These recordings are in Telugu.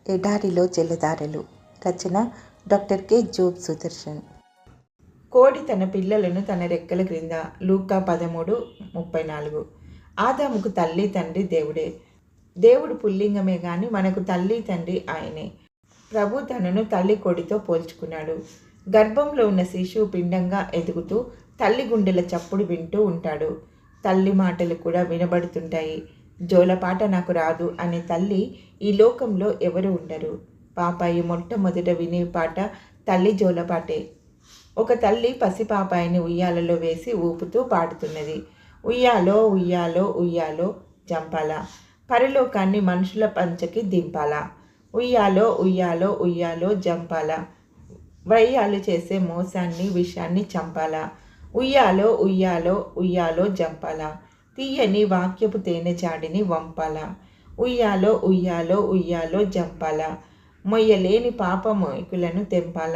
ఎడారిలో జలధారలు. రచన డాక్టర్ కె. జోబ్ సుదర్శన్. కోడి తన పిల్లలను తన రెక్కల క్రింద. లూకా 13:34. ఆదాముకు తల్లి తండ్రి దేవుడే. దేవుడు పుల్లింగమే గాని మనకు తల్లి తండ్రి ఆయనే. ప్రభు తనను తల్లి కోడితో పోల్చుకున్నాడు. గర్భంలో ఉన్న శిశువు పిండంగా ఎదుగుతూ తల్లి గుండెల చప్పుడు వింటూ ఉంటాడు. తల్లి మాటలు కూడా వినబడుతుంటాయి. జోలపాట నాకు రాదు అనే తల్లి ఈ లోకంలో ఎవరు ఉండరు. పాపాయి మొట్టమొదట వినే పాట తల్లి జోలపాటే. ఒక తల్లి పసిపాపాయిని ఉయ్యాలలో వేసి ఊపుతూ పాడుతున్నది. ఉయ్యాలో ఉయ్యాలో ఉయ్యాలో జంపాల, పరలోకాన్ని మనుషుల పంచకి దింపాల. ఉయ్యాలో ఉయ్యాలో ఉయ్యాలో జంపాల, వయ్యాలు చేసే మోసాన్ని విషాన్ని చంపాల. ఉయ్యాలో ఉయ్యాలో ఉయ్యాలో జంపాల, తీయని వాక్యపు తేనె చాడిని వంపాల. ఉయ్యాలో ఉయ్యాలో ఉయ్యాలో జంపాల, మొయ్యలేని పాపమోకులను తెంపాల.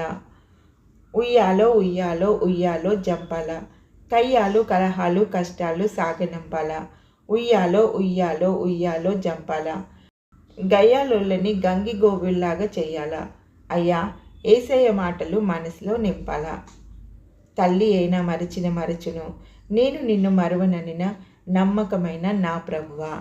ఉయ్యాలో ఉయ్యాలో ఉయ్యాలో జంపాల, కయ్యాలు కలహాలు కష్టాలు సాగనంపాల. ఉయ్యాలో ఉయ్యాలో ఉయ్యాలో జంపాల, గయ్యాలోళ్ళని గంగి గోవుల్లాగా చెయ్యాల. అయ్యా, ఏసయ్య మాటలు మనసులో నింపాల. తల్లి అయినా మరచును, నేను నిన్ను మరువననిన నమ్మకమైన నా ప్రభువా.